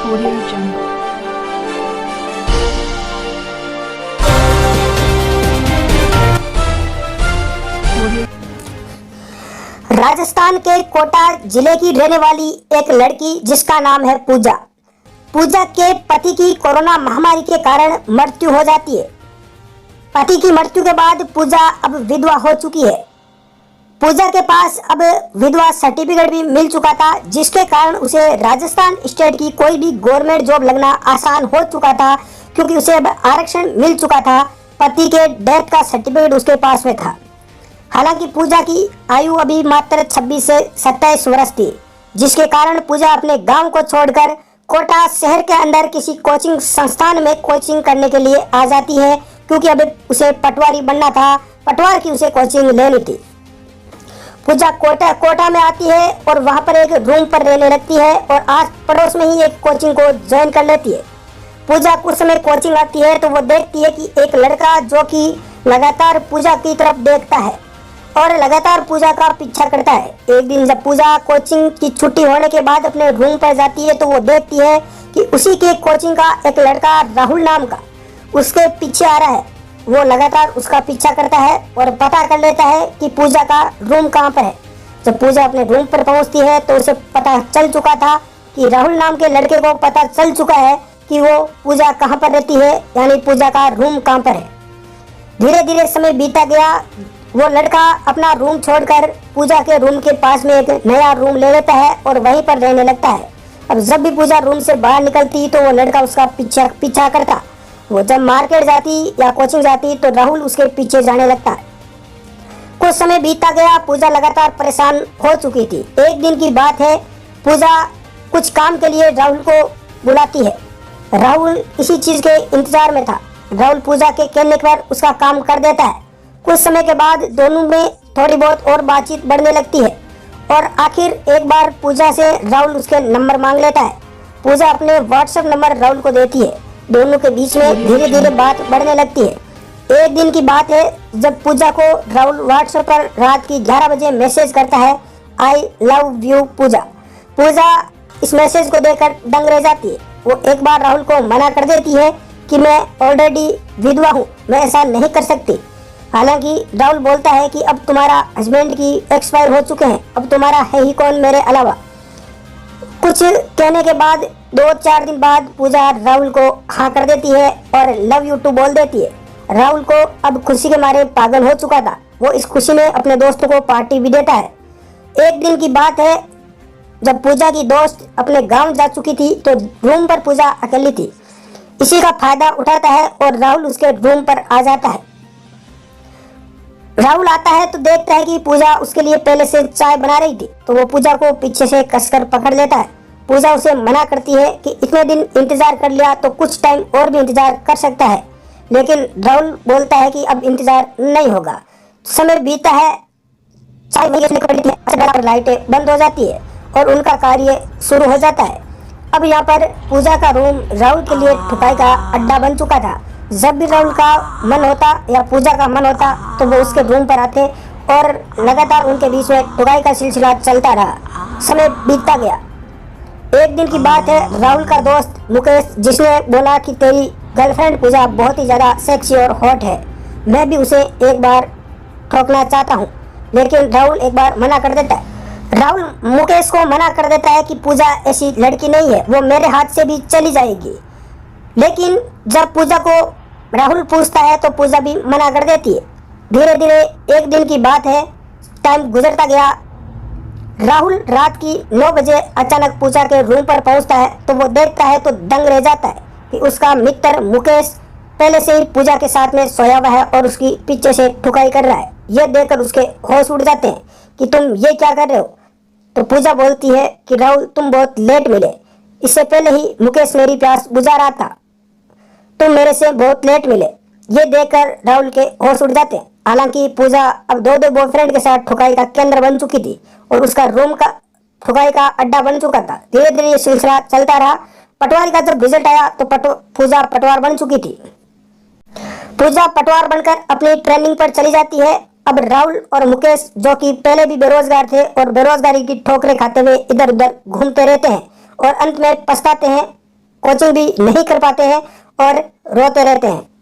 Audio Jungle. Audio. Rajasthan के कोटा जिले की रहने वाली एक लड़की जिसका नाम है पूजा। पूजा के पति की कोरोना महामारी के कारण मृत्यु हो जाती है। पति की मृत्यु के बाद पूजा अब विधवा हो चुकी है। पूजा के पास अब विधवा सर्टिफिकेट भी मिल चुका था, जिसके कारण उसे राजस्थान स्टेट की कोई भी गवर्नमेंट जॉब लगना आसान हो चुका था, क्योंकि उसे अब आरक्षण मिल चुका था। पति के डेथ का सर्टिफिकेट उसके पास में था। हालांकि पूजा की आयु अभी मात्र 26 से 27 वर्ष थी, जिसके कारण पूजा अपने गांव को छोड़कर कोटा शहर के अंदर किसी कोचिंग संस्थान में कोचिंग करने के लिए आ जाती है, क्योंकि अभी उसे पटवारी बनना था। पटवार की उसे कोचिंग लेनी थी। पूजा कोटा में आती है और वहां पर एक रूम पर रहने लगती है और आस पड़ोस में ही एक कोचिंग को ज्वाइन कर लेती है। पूजा कुछ समय कोचिंग आती है तो वो देखती है कि एक लड़का जो कि लगातार पूजा की तरफ देखता है और लगातार पूजा का पीछा करता है। एक दिन जब पूजा कोचिंग की छुट्टी होने के बाद अपने रूम पर जाती है तो वो देखती है कि उसी के कोचिंग का एक लड़का राहुल नाम का उसके पीछे आ रहा है। वो लगातार उसका पीछा करता है और पता कर लेता है कि पूजा का रूम कहाँ पर है। जब पूजा अपने रूम पर पहुंचती है तो उसे पता चल चुका था कि राहुल नाम के लड़के को पता चल चुका है कि वो पूजा कहाँ पर रहती है, यानी पूजा का रूम कहाँ पर है। धीरे धीरे समय बीता गया। वो लड़का अपना रूम छोड़कर पूजा के रूम के पास में एक नया रूम ले लेता है और वहीं पर रहने लगता है। अब जब भी पूजा रूम से बाहर निकलती तो वो लड़का उसका पीछा करता। वो जब मार्केट जाती या कोचिंग जाती तो राहुल उसके पीछे जाने लगता है। कुछ समय बीता गया। पूजा लगातार परेशान हो चुकी थी। एक दिन की बात है, पूजा कुछ काम के लिए राहुल को बुलाती है। राहुल इसी चीज के इंतजार में था। राहुल पूजा के कहने पर उसका काम कर देता है। कुछ समय के बाद दोनों में थोड़ी बहुत और बातचीत बढ़ने लगती है और आखिर एक बार पूजा से राहुल उसके नंबर मांग लेता है। पूजा अपने व्हाट्सएप नंबर राहुल को देती है। दोनों के बीच में धीरे धीरे बात बढ़ने लगती है। एक दिन की बात है जब पूजा को राहुल व्हाट्सएप पर रात की 11 बजे मैसेज करता है, आई लव यू पूजा। पूजा इस मैसेज को देखकर दंग रह जाती है। वो एक बार राहुल को मना कर देती है कि मैं ऑलरेडी विधवा हूँ, मैं ऐसा नहीं कर सकती। हालांकि राहुल बोलता है कि अब तुम्हारा हस्बैंड की एक्सपायर हो चुके हैं, अब तुम्हारा है ही कौन मेरे अलावा। कुछ कहने के बाद 2-4 दिन बाद पूजा राहुल को हाँ कर देती है और लव यू टू बोल देती है। राहुल को अब खुशी के मारे पागल हो चुका था। वो इस खुशी में अपने दोस्तों को पार्टी भी देता है। एक दिन की बात है जब पूजा की दोस्त अपने गांव जा चुकी थी तो रूम पर पूजा अकेली थी। इसी का फायदा उठाता है और राहुल उसके रूम पर आ जाता है। राहुल आता है तो देखता है कि पूजा उसके लिए पहले से चाय बना रही थी, तो वो पूजा को पीछे से कसकर पकड़ लेता है। पूजा उसे मना करती है कि इतने दिन इंतजार कर लिया तो कुछ टाइम और भी इंतजार कर सकता है, लेकिन राहुल बोलता है कि अब इंतजार नहीं होगा। समय बीता है, चाय नहीं पड़ी थी, अचानक लाइटें बंद हो जाती है और उनका कार्य शुरू हो जाता है। अब यहाँ पर पूजा का रूम राहुल के लिए ठुकाई का अड्डा बन चुका था। जब भी राहुल का मन होता या पूजा का मन होता तो वो उसके रूम पर आते और लगातार उनके बीच में ठुकाई का सिलसिला चलता रहा। समय बीतता गया। एक दिन की बात है, राहुल का दोस्त मुकेश, जिसने बोला कि तेरी गर्लफ्रेंड पूजा बहुत ही ज़्यादा सेक्सी और हॉट है, मैं भी उसे एक बार ठोकना चाहता हूँ, लेकिन राहुल एक बार मना कर देता है। राहुल मुकेश को मना कर देता है कि पूजा ऐसी लड़की नहीं है, वो मेरे हाथ से भी चली जाएगी। लेकिन जब पूजा को राहुल पूछता है तो पूजा भी मना कर देती है। धीरे धीरे एक दिन की बात है, टाइम गुजरता गया। राहुल रात की 9 बजे अचानक पूजा के रूम पर पहुंचता है तो वो देखता है तो दंग रह जाता है कि उसका मित्र मुकेश पहले से ही पूजा के साथ में सोया हुआ है और उसकी पीछे से ठुकाई कर रहा है। यह देखकर उसके होश उड़ जाते हैं कि तुम ये क्या कर रहे हो। तो पूजा बोलती है कि राहुल तुम बहुत लेट मिले, इससे पहले ही मुकेश मेरी प्यास बुझा रहा था, तुम मेरे से बहुत लेट मिले। ये देखकर राहुल के होश उड़ जाते हैं। हालांकि पूजा अब दो बॉयफ्रेंड के साथ ठुकाई का केंद्र बन चुकी थी और उसका रूम का ठुकाई का अड्डा बन चुका था। धीरे धीरे ये सिलसिला चलता रहा। पटवारी का जब रिजल्ट आया तो पूजा पटवार बन चुकी थी। पूजा पटवार बनकर अपनी ट्रेनिंग पर चली जाती है। अब राहुल और मुकेश, जो कि पहले भी बेरोजगार थे और बेरोजगारी की ठोकरें खाते हुए इधर उधर घूमते रहते हैं और अंत में पछताते हैं कोचिंग भी नहीं कर पाते हैं और रोते रहते हैं।